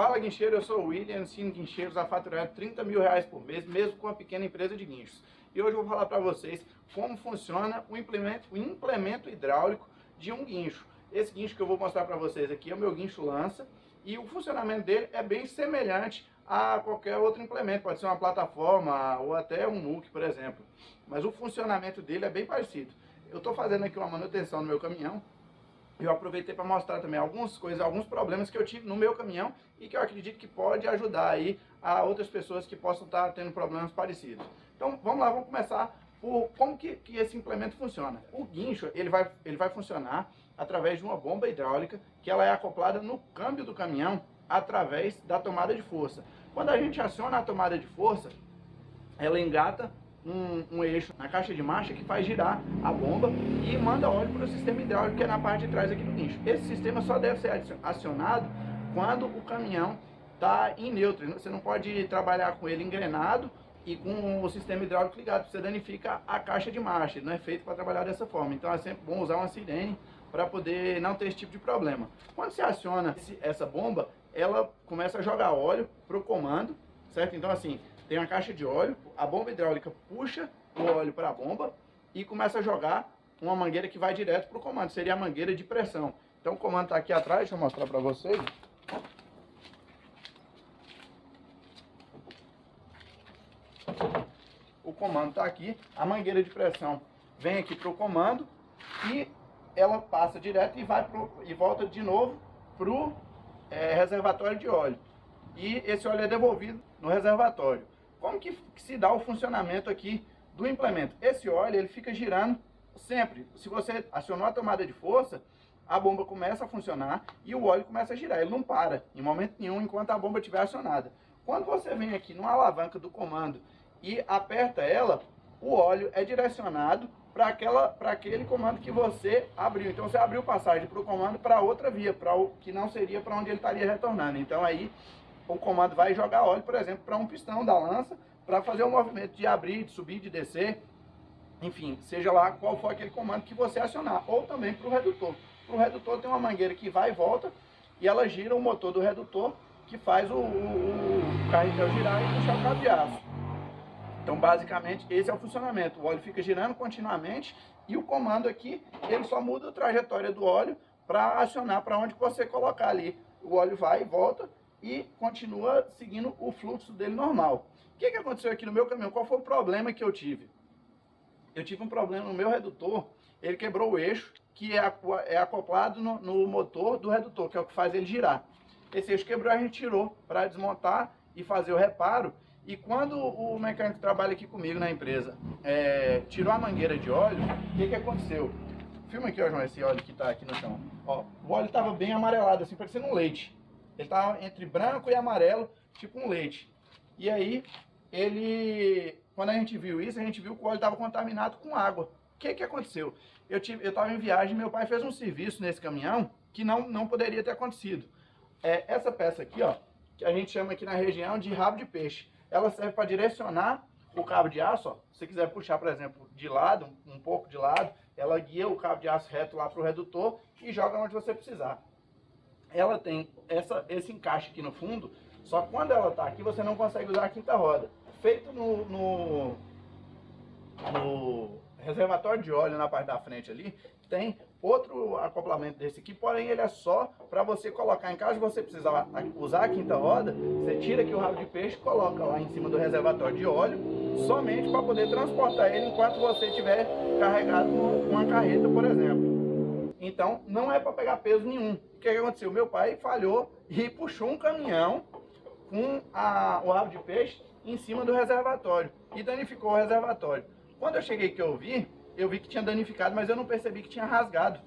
Fala guincheiro, eu sou o William, ensino guincheiros a faturar R$ 30.000 por mês, mesmo com uma pequena empresa de guinchos. E hoje eu vou falar para vocês como funciona o implemento hidráulico de um guincho. Esse guincho que eu vou mostrar para vocês aqui é o meu guincho lança e o funcionamento dele é bem semelhante a qualquer outro implemento, pode ser uma plataforma ou até um NUC, por exemplo. Mas o funcionamento dele é bem parecido. Eu estou fazendo aqui uma manutenção no meu caminhão. Eu aproveitei para mostrar também alguns problemas que eu tive no meu caminhão e que eu acredito que pode ajudar aí a outras pessoas que possam estar tendo problemas parecidos. Então vamos lá, vamos começar por como que esse implemento funciona. O guincho ele vai funcionar através de uma bomba hidráulica que ela é acoplada no câmbio do caminhão através da tomada de força. Quando a gente aciona a tomada de força, ela engata um eixo na caixa de marcha que faz girar a bomba e manda óleo para o sistema hidráulico que é na parte de trás aqui do guincho. Esse sistema só deve ser acionado quando o caminhão está em neutro. Você não pode trabalhar com ele engrenado e com o sistema hidráulico ligado, você danifica a caixa de marcha. Ele não é feito para trabalhar dessa forma. Então é sempre bom usar uma sirene para poder não ter esse tipo de problema. Quando você aciona essa bomba, ela começa a jogar óleo para o comando, certo? Então assim, tem uma caixa de óleo, a bomba hidráulica puxa o óleo para a bomba e começa a jogar uma mangueira que vai direto para o comando, seria a mangueira de pressão. Então o comando está aqui atrás, deixa eu mostrar para vocês. O comando está aqui, a mangueira de pressão vem aqui para o comando e ela passa direto e volta de novo para o reservatório de óleo. E esse óleo é devolvido no reservatório. Como que se dá o funcionamento aqui do implemento? Esse óleo ele fica girando sempre. Se você acionou a tomada de força, a bomba começa a funcionar e o óleo começa a girar. Ele não para em momento nenhum enquanto a bomba estiver acionada. Quando você vem aqui numa alavanca do comando e aperta ela, o óleo é direcionado para aquele comando que você abriu. Então você abriu passagem para o comando para outra via, que não seria para onde ele estaria retornando. Então aí o comando vai jogar óleo, por exemplo, para um pistão da lança, para fazer o movimento de abrir, de subir, de descer, enfim, seja lá qual for aquele comando que você acionar, ou também para o redutor. Para o redutor tem uma mangueira que vai e volta, e ela gira o motor do redutor, que faz o carretel girar e puxar o cabo de aço. Então, basicamente, esse é o funcionamento. O óleo fica girando continuamente, e o comando aqui, ele só muda a trajetória do óleo para acionar para onde você colocar ali. O óleo vai e volta, e continua seguindo o fluxo dele normal. O que aconteceu aqui no meu caminhão? Qual foi o problema que eu tive? Eu tive um problema no meu redutor, ele quebrou o eixo, que é acoplado no motor do redutor, que é o que faz ele girar. Esse eixo quebrou, a gente tirou para desmontar e fazer o reparo. E quando o mecânico que trabalha aqui comigo na empresa tirou a mangueira de óleo, o que aconteceu? Filma aqui, ó, João, esse óleo que está aqui no chão. Ó, o óleo estava bem amarelado, assim, parecendo um leite. Ele estava entre branco e amarelo, tipo um leite. E aí, quando a gente viu isso, a gente viu que o óleo estava contaminado com água. O que aconteceu? Eu estava em viagem, meu pai fez um serviço nesse caminhão que não poderia ter acontecido. Essa peça aqui, ó, que a gente chama aqui na região de rabo de peixe, ela serve para direcionar o cabo de aço, ó. Se você quiser puxar, por exemplo, de lado, um pouco de lado, ela guia o cabo de aço reto lá para o redutor e joga onde você precisar. Ela tem esse encaixe aqui no fundo, só que quando ela está aqui você não consegue usar a quinta roda. Feito no reservatório de óleo na parte da frente ali, tem outro acoplamento desse aqui, porém ele é só para você colocar em caso de você precisar usar a quinta roda, você tira aqui o rabo de peixe, coloca lá em cima do reservatório de óleo, somente para poder transportar ele enquanto você estiver carregado com uma carreta, por exemplo. Então, não é para pegar peso nenhum. O que aconteceu? Meu pai falhou e puxou um caminhão com o rabo de peixe em cima do reservatório e danificou o reservatório. Quando eu cheguei que eu vi que tinha danificado, mas eu não percebi que tinha rasgado.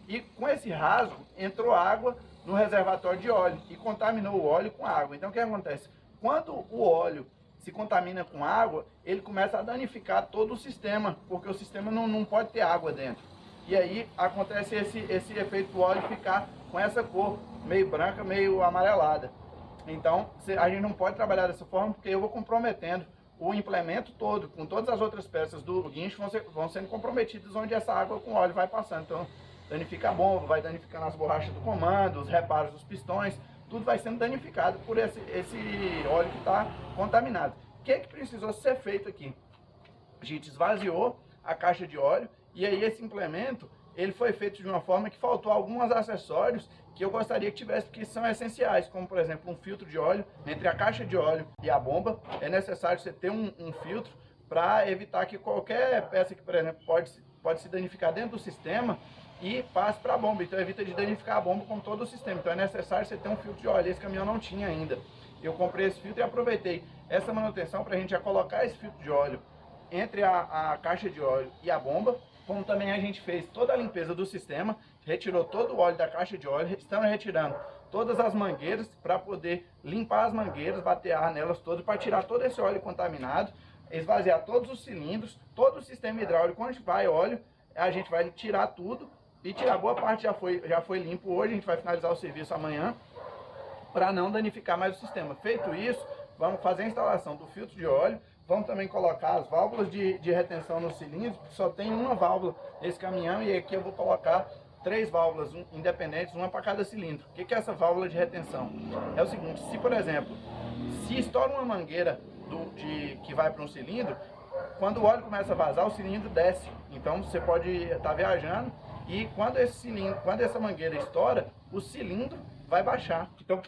E com esse rasgo, entrou água no reservatório de óleo e contaminou o óleo com água. Então, o que acontece? Quando o óleo se contamina com água, ele começa a danificar todo o sistema, porque o sistema não pode ter água dentro. E aí acontece esse efeito do óleo ficar com essa cor meio branca, meio amarelada. Então a gente não pode trabalhar dessa forma, porque eu vou comprometendo o implemento todo, com todas as outras peças do guincho, vão sendo comprometidas onde essa água com óleo vai passando. Então danifica a bomba, vai danificando as borrachas do comando, os reparos dos pistões, tudo vai sendo danificado por esse óleo que está contaminado. O que precisou ser feito aqui? A gente esvaziou a caixa de óleo e aí esse implemento ele foi feito de uma forma que faltou alguns acessórios que eu gostaria que tivesse, que são essenciais, como por exemplo um filtro de óleo. Entre a caixa de óleo e a bomba é necessário você ter um filtro para evitar que qualquer peça que, por exemplo, pode se danificar dentro do sistema e passe para a bomba. Então evita de danificar a bomba com todo o sistema. Então é necessário você ter um filtro de óleo. Esse caminhão não tinha ainda. Eu comprei esse filtro e aproveitei essa manutenção para a gente já colocar esse filtro de óleo entre a caixa de óleo e a bomba. Como também a gente fez toda a limpeza do sistema, retirou todo o óleo da caixa de óleo, estamos retirando todas as mangueiras para poder limpar as mangueiras, bater ar nelas todas, para tirar todo esse óleo contaminado, esvaziar todos os cilindros, todo o sistema hidráulico. Onde vai óleo, a gente vai tirar tudo e tirar boa parte, já foi limpo hoje, a gente vai finalizar o serviço amanhã, para não danificar mais o sistema. Feito isso, vamos fazer a instalação do filtro de óleo. Vamos também colocar as válvulas de retenção no cilindro, que só tem uma válvula nesse caminhão, e aqui eu vou colocar 3 válvulas independentes, uma para cada cilindro. O que é essa válvula de retenção? É o seguinte, se por exemplo, se estoura uma mangueira que vai para um cilindro, quando o óleo começa a vazar, o cilindro desce. Então você pode estar viajando e quando essa mangueira estoura, o cilindro vai baixar. Então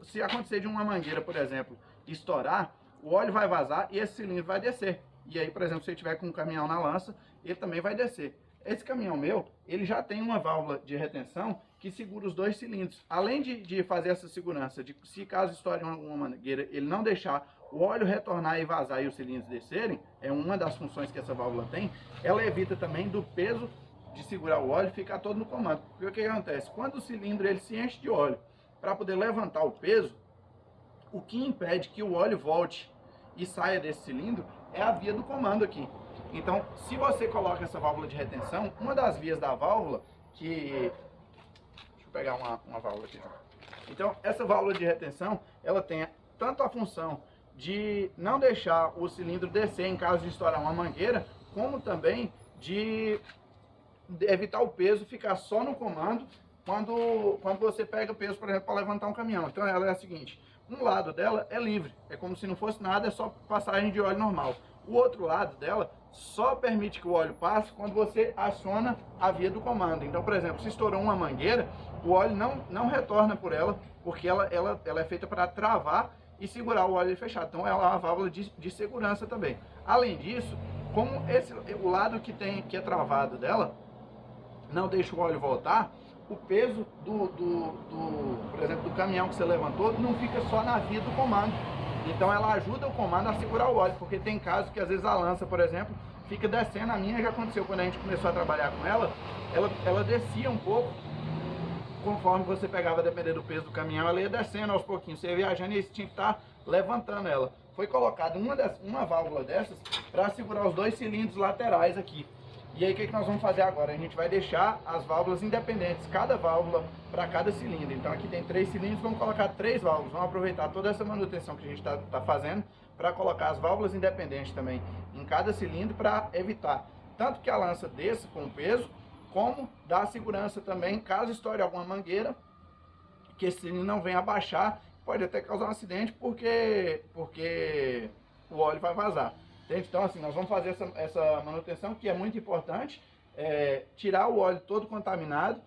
se acontecer de uma mangueira, por exemplo, estourar, o óleo vai vazar e esse cilindro vai descer. E aí, por exemplo, se você tiver com um caminhão na lança, ele também vai descer. Esse caminhão meu, ele já tem uma válvula de retenção que segura os 2 cilindros. Além de fazer essa segurança, de se caso estoure alguma mangueira, ele não deixar o óleo retornar e vazar e os cilindros descerem, é uma das funções que essa válvula tem, ela evita também do peso de segurar o óleo ficar todo no comando. Porque o que acontece? Quando o cilindro ele se enche de óleo para poder levantar o peso, o que impede que o óleo volte e saia desse cilindro é a via do comando aqui. Então, se você coloca essa válvula de retenção, uma das vias da válvula, deixa eu pegar uma válvula aqui. Então, essa válvula de retenção, ela tem tanto a função de não deixar o cilindro descer em caso de estourar uma mangueira, como também de evitar o peso ficar só no comando quando você pega o peso, por exemplo, para levantar um caminhão. Então, ela é a seguinte: um lado dela é livre, é como se não fosse nada, é só passagem de óleo normal. O outro lado dela só permite que o óleo passe quando você aciona a via do comando. Então, por exemplo, se estourou uma mangueira, o óleo não retorna por ela, porque ela é feita para travar e segurar o óleo fechado. Então, ela é uma válvula de segurança também. Além disso, como o lado que é travado dela não deixa o óleo voltar, o peso por exemplo, do caminhão que você levantou não fica só na via do comando. Então ela ajuda o comando a segurar o óleo, porque tem casos que às vezes a lança, por exemplo, fica descendo. A minha já aconteceu quando a gente começou a trabalhar com ela descia um pouco, conforme você pegava, dependendo do peso do caminhão, ela ia descendo aos pouquinhos. Você ia viajando e você tinha que estar levantando ela. Foi colocada uma válvula dessas para segurar os 2 cilindros laterais aqui. E aí o que nós vamos fazer agora? A gente vai deixar as válvulas independentes, cada válvula para cada cilindro. Então aqui tem 3 cilindros, vamos colocar 3 válvulas. Vamos aproveitar toda essa manutenção que a gente está fazendo para colocar as válvulas independentes também em cada cilindro, para evitar tanto que a lança desça com o peso, como dar segurança também caso estoure alguma mangueira, que esse cilindro não venha abaixar, pode até causar um acidente porque o óleo vai vazar. Então assim, nós vamos fazer essa manutenção, que é muito importante, tirar o óleo todo contaminado,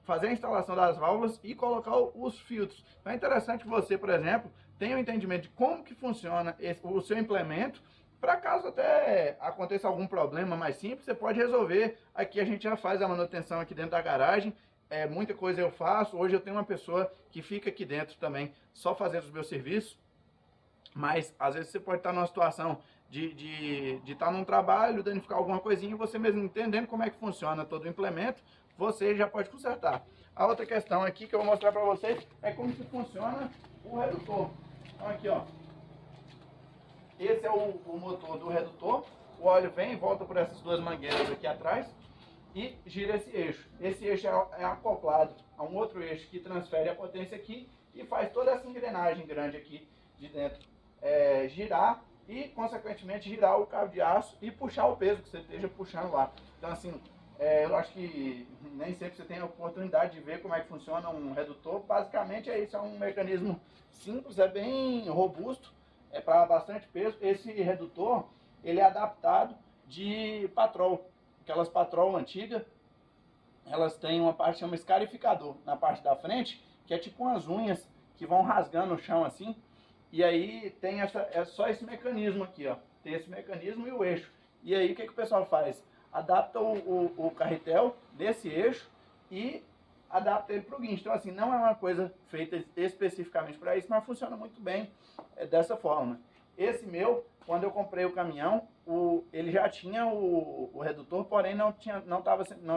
fazer a instalação das válvulas e colocar os filtros. Então é interessante que você, por exemplo, tenha um entendimento de como que funciona o seu implemento, para caso até aconteça algum problema mais simples, você pode resolver. Aqui a gente já faz a manutenção aqui dentro da garagem, muita coisa eu faço. Hoje eu tenho uma pessoa que fica aqui dentro também, só fazendo os meus serviços, mas às vezes você pode estar numa situação de estar num trabalho, danificar alguma coisinha, você mesmo entendendo como é que funciona todo o implemento, você já pode consertar. A outra questão aqui que eu vou mostrar para vocês é como que funciona o redutor. Então aqui, ó, esse é o motor do redutor. O óleo vem e volta por essas 2 mangueiras aqui atrás e gira esse eixo. Esse eixo é acoplado a um outro eixo que transfere a potência aqui e faz toda essa engrenagem grande aqui de dentro girar e, consequentemente, girar o cabo de aço e puxar o peso que você esteja puxando lá. Então, assim, eu acho que nem sempre você tem a oportunidade de ver como é que funciona um redutor. Basicamente é isso, é um mecanismo simples, é bem robusto, é para bastante peso. Esse redutor, ele é adaptado de patrol. Aquelas patrol antigas, elas têm uma parte que chama escarificador na parte da frente, que é tipo umas unhas que vão rasgando o chão assim. E aí tem é só esse mecanismo aqui, ó. Tem esse mecanismo e o eixo. E aí o que o pessoal faz? Adapta o carretel desse eixo e adapta ele para o guincho. Então assim, não é uma coisa feita especificamente para isso, mas funciona muito bem dessa forma. Esse meu, quando eu comprei o caminhão, ele já tinha o redutor, porém não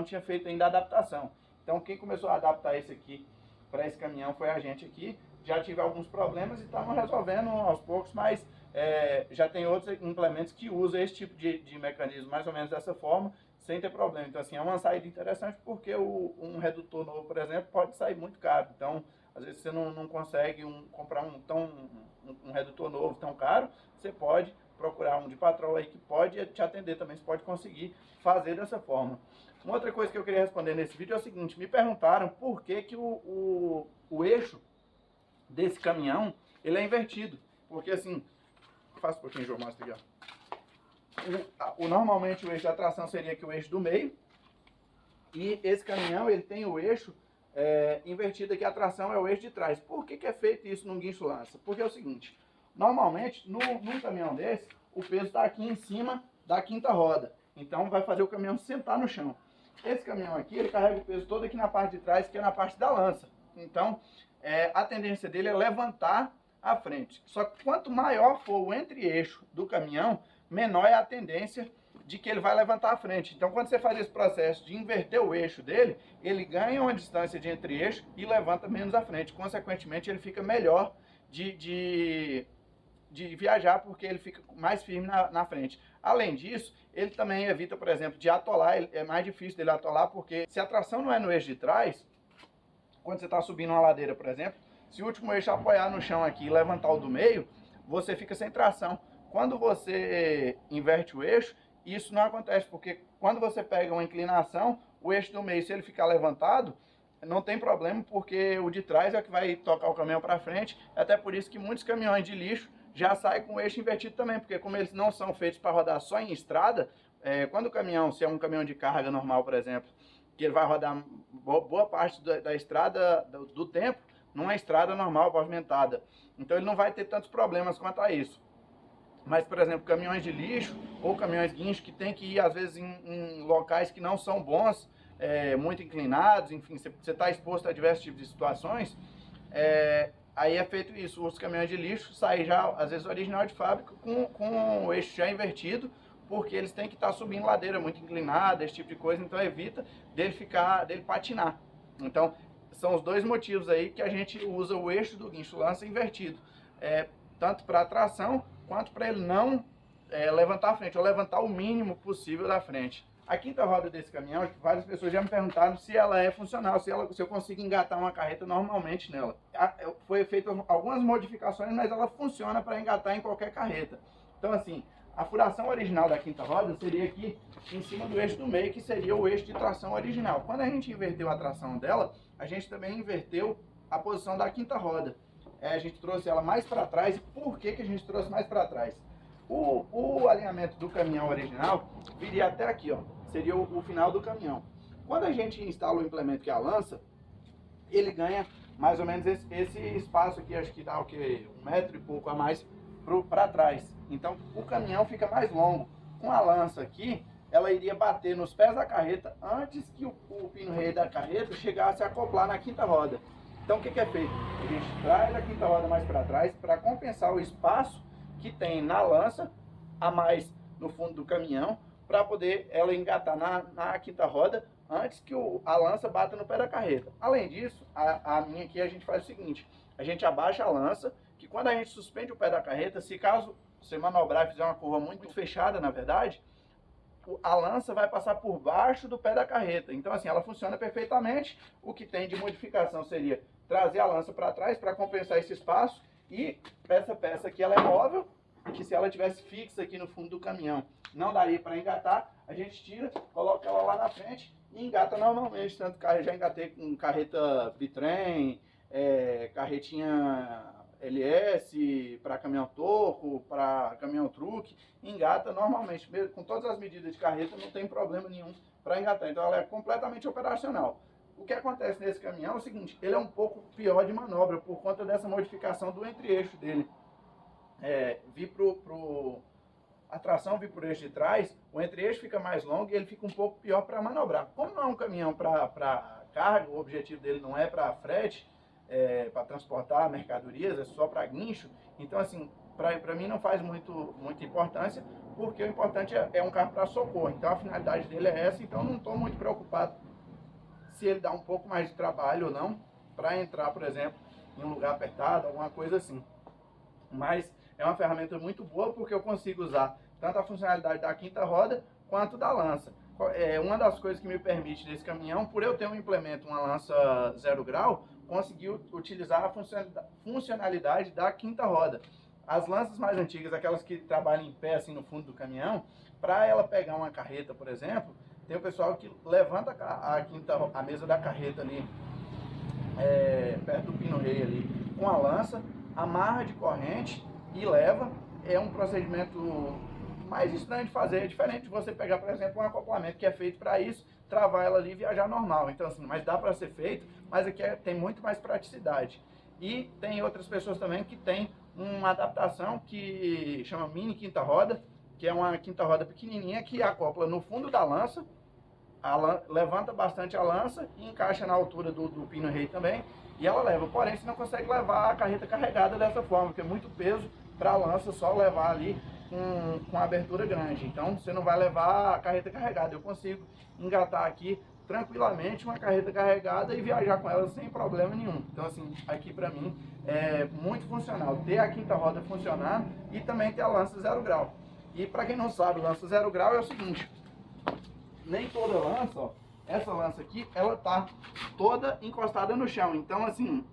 tinha feito ainda a adaptação. Então quem começou a adaptar esse aqui para esse caminhão foi a gente aqui. Já tive alguns problemas e estamos resolvendo aos poucos, mas já tem outros implementos que usam esse tipo de mecanismo mais ou menos dessa forma, sem ter problema. Então assim, é uma saída interessante porque um redutor novo, por exemplo, pode sair muito caro. Então, às vezes você não consegue comprar um redutor novo tão caro, você pode procurar um de patrol aí que pode te atender também, você pode conseguir fazer dessa forma. Uma outra coisa que eu queria responder nesse vídeo é o seguinte: me perguntaram por que o eixo desse caminhão, ele é invertido. Porque assim, faça um pouquinho, João, mostra aqui, ó. Normalmente o eixo da tração seria aqui o eixo do meio, e esse caminhão, ele tem o eixo invertido aqui, a tração é o eixo de trás. Por que é feito isso num guincho lança? Porque é o seguinte, normalmente num caminhão desse, o peso está aqui em cima da quinta roda, então vai fazer o caminhão sentar no chão. Esse caminhão aqui, ele carrega o peso todo aqui na parte de trás, que é na parte da lança. Então a tendência dele é levantar a frente. Só que quanto maior for o entre-eixo do caminhão, menor é a tendência de que ele vai levantar a frente. Então, quando você faz esse processo de inverter o eixo dele, ele ganha uma distância de entre-eixo e levanta menos a frente. Consequentemente, ele fica melhor de viajar, porque ele fica mais firme na frente. Além disso, ele também evita, por exemplo, de atolar. É mais difícil dele atolar, porque se a tração não é no eixo de trás, quando você está subindo uma ladeira, por exemplo, se o último eixo apoiar no chão aqui e levantar o do meio, você fica sem tração. Quando você inverte o eixo, isso não acontece, porque quando você pega uma inclinação, o eixo do meio, se ele ficar levantado, não tem problema, porque o de trás é o que vai tocar o caminhão para frente. Até por isso que muitos caminhões de lixo já saem com o eixo invertido também, porque como eles não são feitos para rodar só em estrada, quando o caminhão, se é um caminhão de carga normal, por exemplo, que ele vai rodar boa parte da estrada do tempo, numa estrada normal, pavimentada. Então ele não vai ter tantos problemas quanto a isso. Mas, por exemplo, caminhões de lixo ou caminhões guincho que tem que ir, às vezes, em locais que não são bons, muito inclinados, enfim, você está exposto a diversos tipos de situações, aí é feito isso. Os caminhões de lixo saem já, às vezes, original de fábrica com o eixo já invertido, porque eles têm que estar subindo ladeira muito inclinada, esse tipo de coisa, então evita dele patinar. Então, são os dois motivos aí que a gente usa o eixo do guincho lança invertido, tanto para tração quanto para ele não levantar a frente, ou levantar o mínimo possível da frente. A quinta roda desse caminhão, várias pessoas já me perguntaram se ela é funcional, se eu consigo engatar uma carreta normalmente nela. Foi feita algumas modificações, mas ela funciona para engatar em qualquer carreta. Então assim, a furação original da quinta roda seria aqui em cima do eixo do meio, que seria o eixo de tração original. Quando a gente inverteu a tração dela, a gente também inverteu a posição da quinta roda. A gente trouxe ela mais para trás. Por que a gente trouxe mais para trás? O alinhamento do caminhão original viria até aqui, ó. Seria o final do caminhão. Quando a gente instala o implemento que é a lança, ele ganha mais ou menos esse espaço aqui, acho que dá o que? 1 metro e pouco a mais para trás. Então o caminhão fica mais longo. Com a lança aqui, ela iria bater nos pés da carreta antes que o pino-rei da carreta chegasse a acoplar na quinta roda. Então o que é feito? A gente traz a quinta roda mais para trás para compensar o espaço que tem na lança a mais no fundo do caminhão, para poder ela engatar na quinta roda antes que a lança bata no pé da carreta. Além disso, a minha aqui a gente faz o seguinte: a gente abaixa a lança, que quando a gente suspende o pé da carreta, se caso você manobrar e fizer uma curva muito fechada, na verdade, a lança vai passar por baixo do pé da carreta. Então assim, ela funciona perfeitamente. O que tem de modificação seria trazer a lança para trás para compensar esse espaço, e essa peça aqui ela é móvel, que se ela tivesse fixa aqui no fundo do caminhão, não daria para engatar, a gente tira, coloca ela lá na frente e engata normalmente. Tanto que já engatei com carreta bitrem, carretinha LS, para caminhão toco, para caminhão truque, engata normalmente, mesmo com todas as medidas de carreta, não tem problema nenhum para engatar. Então ela é completamente operacional. O que acontece nesse caminhão é o seguinte, ele é um pouco pior de manobra por conta dessa modificação do entre-eixo dele. A tração vir por eixo de trás, o entre-eixo fica mais longo e ele fica um pouco pior para manobrar. Como não é um caminhão para carga, o objetivo dele não é para frete, para transportar mercadorias, é só para guincho. Então, assim, para mim não faz muita importância, porque o importante é um carro para socorro. Então, a finalidade dele é essa, então não estou muito preocupado se ele dá um pouco mais de trabalho ou não, para entrar, por exemplo, em um lugar apertado, alguma coisa assim. Mas é uma ferramenta muito boa porque eu consigo usar tanto a funcionalidade da quinta roda quanto da lança. Uma das coisas que me permite nesse caminhão, por eu ter um implemento, uma lança 0 grau, conseguir utilizar a funcionalidade da quinta roda. As lanças mais antigas, aquelas que trabalham em pé assim no fundo do caminhão, para ela pegar uma carreta, por exemplo, tem o pessoal que levanta a mesa da carreta ali, perto do pino-rei ali, com a lança, amarra de corrente e leva. É um procedimento mais estranho de fazer, é diferente de você pegar, por exemplo, um acoplamento que é feito para isso, travar ela ali e viajar normal. Então, assim, mas dá para ser feito, mas aqui tem muito mais praticidade. E tem outras pessoas também que tem uma adaptação que chama mini quinta roda, que é uma quinta roda pequenininha que acopla no fundo da lança, levanta bastante a lança e encaixa na altura do pino-rei também, e ela leva. Porém, você não consegue levar a carreta carregada dessa forma, porque é muito peso para a lança só levar ali com abertura grande. Então, você não vai levar a carreta carregada. Eu consigo engatar aqui tranquilamente uma carreta carregada e viajar com ela sem problema nenhum. Então, assim, aqui para mim é muito funcional ter a quinta roda funcionando e também ter a lança 0 grau. E para quem não sabe, lança 0 grau é o seguinte: nem toda lança, ó, essa lança aqui, ela tá toda encostada no chão. Então, assim,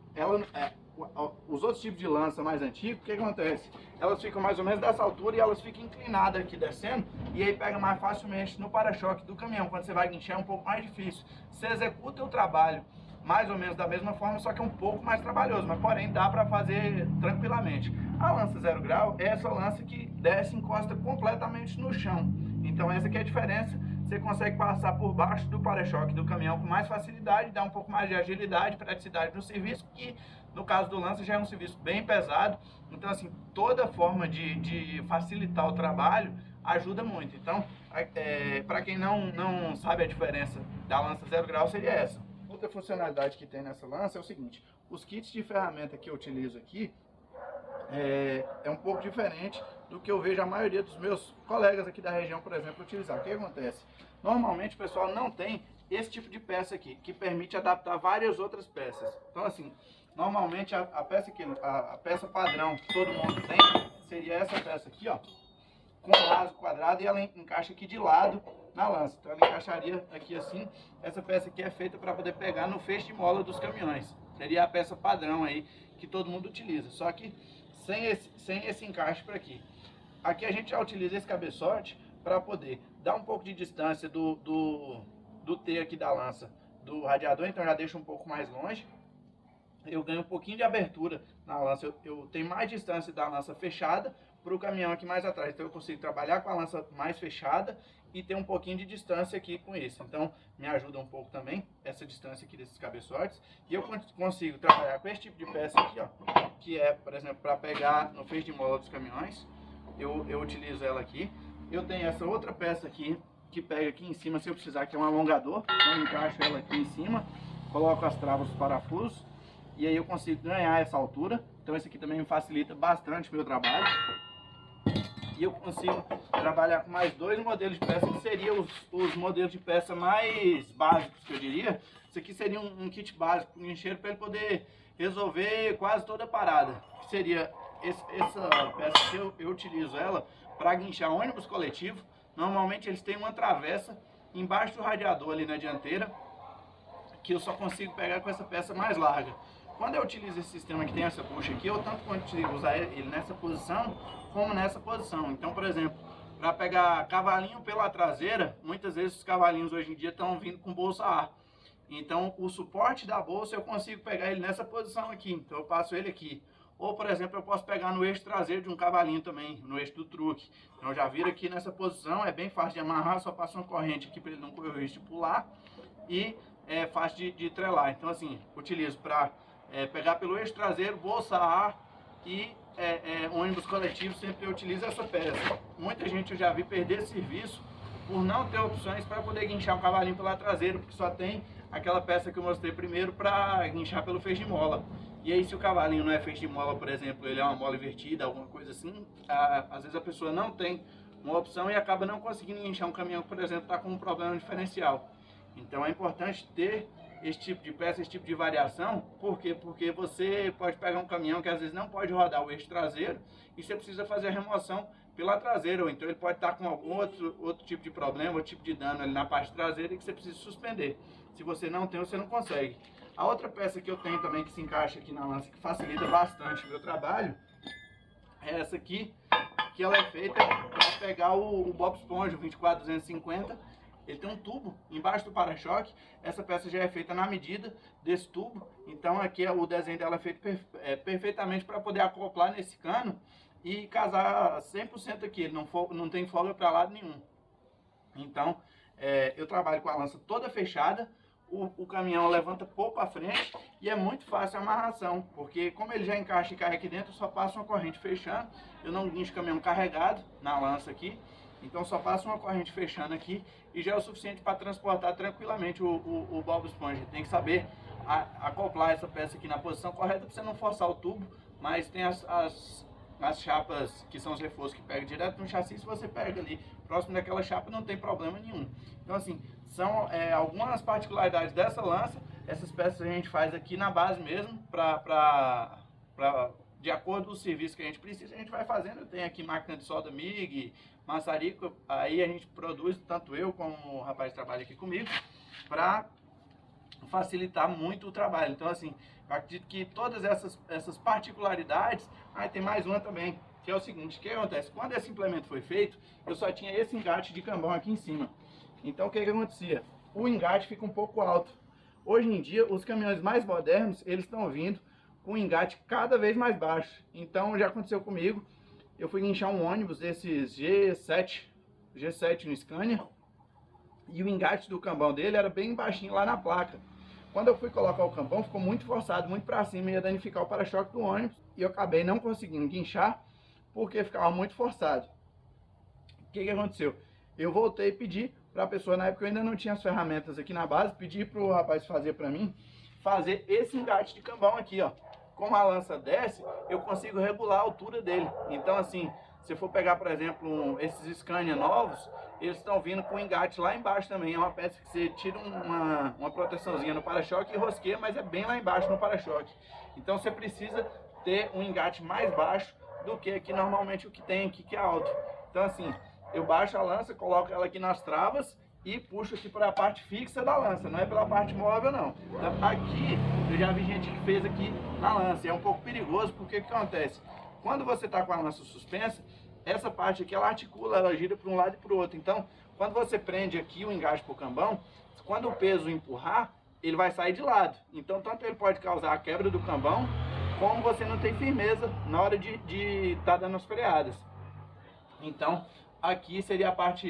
os outros tipos de lança mais antigos, o que acontece? Elas ficam mais ou menos dessa altura e elas ficam inclinadas aqui descendo, e aí pega mais facilmente no para-choque do caminhão. Quando você vai guinchar é um pouco mais difícil. Você executa o trabalho mais ou menos da mesma forma, só que é um pouco mais trabalhoso, mas porém dá para fazer tranquilamente. A lança 0 grau é essa lança que desce e encosta completamente no chão. Então essa que é a diferença. Você consegue passar por baixo do para-choque do caminhão com mais facilidade, dá um pouco mais de agilidade, praticidade no serviço, que no caso do lança já é um serviço bem pesado. Então, assim, toda forma de facilitar o trabalho ajuda muito. Então, para quem não sabe a diferença da lança 0 grau, seria essa. Outra funcionalidade que tem nessa lança é o seguinte: os kits de ferramenta que eu utilizo aqui é um pouco diferente do que eu vejo a maioria dos meus colegas aqui da região, por exemplo, utilizar. O que acontece? Normalmente o pessoal não tem esse tipo de peça aqui, que permite adaptar várias outras peças. Então, assim, normalmente a peça padrão que todo mundo tem seria essa peça aqui, ó, com laço quadrado, e ela encaixa aqui de lado na lança. Então ela encaixaria aqui assim. Essa peça aqui é feita para poder pegar no feixe de mola dos caminhões. Seria a peça padrão aí que todo mundo utiliza, só que sem esse encaixe por aqui. Aqui a gente já utiliza esse cabeçote para poder dar um pouco de distância do T aqui da lança do radiador, então já deixa um pouco mais longe. Eu ganho um pouquinho de abertura na lança, eu tenho mais distância da lança fechada para o caminhão aqui mais atrás, então eu consigo trabalhar com a lança mais fechada e ter um pouquinho de distância aqui com isso. Então me ajuda um pouco também essa distância aqui desses cabeçotes, e eu consigo trabalhar com esse tipo de peça aqui, ó, que é, por exemplo, para pegar no feixe de mola dos caminhões. Eu utilizo ela aqui. Eu tenho essa outra peça aqui que pega aqui em cima se eu precisar, que é um alongador. Então eu encaixo ela aqui em cima, coloco as travas dos parafusos e aí eu consigo ganhar essa altura. Então esse aqui também me facilita bastante o meu trabalho. E eu consigo trabalhar com mais dois modelos de peça, que seriam os modelos de peça mais básicos, que eu diria. Isso aqui seria um kit básico, um encheiro, para ele poder resolver quase toda a parada. Que seria essa peça que eu utilizo ela para guinchar ônibus coletivo. Normalmente eles têm uma travessa embaixo do radiador ali na dianteira, que eu só consigo pegar com essa peça mais larga. Quando eu utilizo esse sistema que tem essa bucha aqui, eu tanto consigo usar ele nessa posição, como nessa posição. Então, por exemplo, para pegar cavalinho pela traseira, muitas vezes os cavalinhos hoje em dia estão vindo com bolsa A. Então, o suporte da bolsa eu consigo pegar ele nessa posição aqui. Então, eu passo ele aqui. Ou, por exemplo, eu posso pegar no eixo traseiro de um cavalinho também, no eixo do truque. Então, eu já viro aqui nessa posição, é bem fácil de amarrar, só passo uma corrente aqui para ele não correr o risco de pular. E é fácil de trelar. Então, assim, utilizo para pegar pelo eixo traseiro, bolsa A e ônibus coletivo, sempre eu utilizo essa peça. Muita gente eu já vi perder serviço por não ter opções para poder guinchar um cavalinho pela traseira, porque só tem aquela peça que eu mostrei primeiro para guinchar pelo feixe de mola. E aí, se o cavalinho não é feixe de mola, por exemplo, ele é uma mola invertida, alguma coisa assim, às vezes a pessoa não tem uma opção e acaba não conseguindo guinchar um caminhão que, por exemplo, está com um problema no diferencial. Então é importante ter esse tipo de peça, esse tipo de variação. Por quê? Porque você pode pegar um caminhão que às vezes não pode rodar o eixo traseiro e você precisa fazer a remoção pela traseira, ou então ele pode estar com algum outro tipo de problema, outro tipo de dano ali na parte traseira e que você precisa suspender. Se você não tem, você não consegue. A outra peça que eu tenho também que se encaixa aqui na lança, que facilita bastante o meu trabalho, é essa aqui, que ela é feita para pegar o Bob Esponja, o 24250. Ele tem um tubo embaixo do para-choque. Essa peça já é feita na medida desse tubo. Então aqui o desenho dela é feito perfeitamente para poder acoplar nesse cano e casar 100% aqui. Ele não tem folga para lado nenhum. Então eu trabalho com a lança toda fechada. O caminhão levanta pouco à frente e é muito fácil a amarração, porque como ele já encaixa e cai aqui dentro, eu só passo uma corrente fechando. Eu não guincho o caminhão carregado na lança aqui. Então só passa uma corrente fechando aqui e já é o suficiente para transportar tranquilamente o Bob Esponja. Tem que saber acoplar essa peça aqui na posição correta para você não forçar o tubo, mas tem as chapas que são os reforços que pegam direto no chassi. Se você pega ali próximo daquela chapa, não tem problema nenhum. Então assim, são algumas particularidades dessa lança. Essas peças a gente faz aqui na base mesmo, de acordo com o serviço que a gente precisa, a gente vai fazendo. Eu tenho aqui máquina de solda MIG, maçarico, aí a gente produz, tanto eu como o rapaz que trabalha aqui comigo, para facilitar muito o trabalho. Então assim, eu acredito que todas essas particularidades, tem mais uma também, que é o seguinte: o que acontece? Quando esse implemento foi feito, eu só tinha esse engate de cambão aqui em cima. Então o que acontecia? O engate fica um pouco alto. Hoje em dia, os caminhões mais modernos, eles estão vindo com o engate cada vez mais baixo. Então já aconteceu comigo, eu fui guinchar um ônibus desses G7 no Scania, e o engate do cambão dele era bem baixinho lá na placa. Quando eu fui colocar o cambão, ficou muito forçado, muito para cima, ia danificar o para-choque do ônibus, e eu acabei não conseguindo guinchar, porque ficava muito forçado. O que aconteceu? Eu voltei e pedi para a pessoa, na época eu ainda não tinha as ferramentas aqui na base, pedi para o rapaz fazer para mim, fazer esse engate de cambão aqui, ó. Como a lança desce, eu consigo regular a altura dele. Então assim, se eu for pegar, por exemplo, esses Scania novos, eles estão vindo com engate lá embaixo também. É uma peça que você tira uma proteçãozinha no para-choque e rosqueia, mas é bem lá embaixo no para-choque. Então você precisa ter um engate mais baixo do que aqui normalmente o que tem aqui, que é alto. Então assim, eu baixo a lança, coloco ela aqui nas travas e puxo aqui para a parte fixa da lança, não é pela parte móvel não. Então, aqui, eu já vi gente que fez aqui na lança, e é um pouco perigoso, porque o que acontece? Quando você está com a lança suspensa, essa parte aqui ela articula, ela gira para um lado e para o outro. Então, quando você prende aqui o engate para o cambão, quando o peso empurrar, ele vai sair de lado. Então, tanto ele pode causar a quebra do cambão, como você não tem firmeza na hora de estar dando as freadas. Então, aqui seria a parte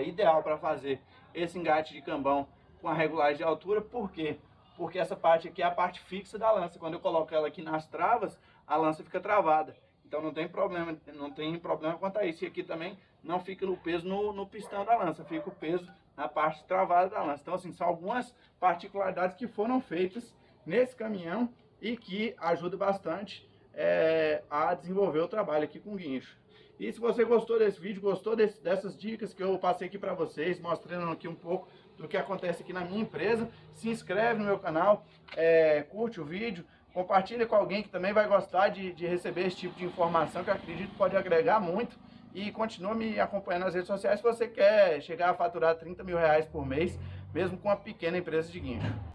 ideal para fazer esse engate de cambão com a regulagem de altura. Por quê? Porque essa parte aqui é a parte fixa da lança. Quando eu coloco ela aqui nas travas, a lança fica travada. Então não tem problema quanto a isso. E aqui também não fica o peso no pistão da lança, fica o peso na parte travada da lança. Então assim, são algumas particularidades que foram feitas nesse caminhão e que ajudam bastante a desenvolver o trabalho aqui com guincho. E se você gostou desse vídeo, gostou dessas dicas que eu passei aqui para vocês, mostrando aqui um pouco do que acontece aqui na minha empresa, se inscreve no meu canal, curte o vídeo, compartilha com alguém que também vai gostar de receber esse tipo de informação, que eu acredito que pode agregar muito, e continua me acompanhando nas redes sociais se você quer chegar a faturar R$30 mil por mês, mesmo com uma pequena empresa de guincho.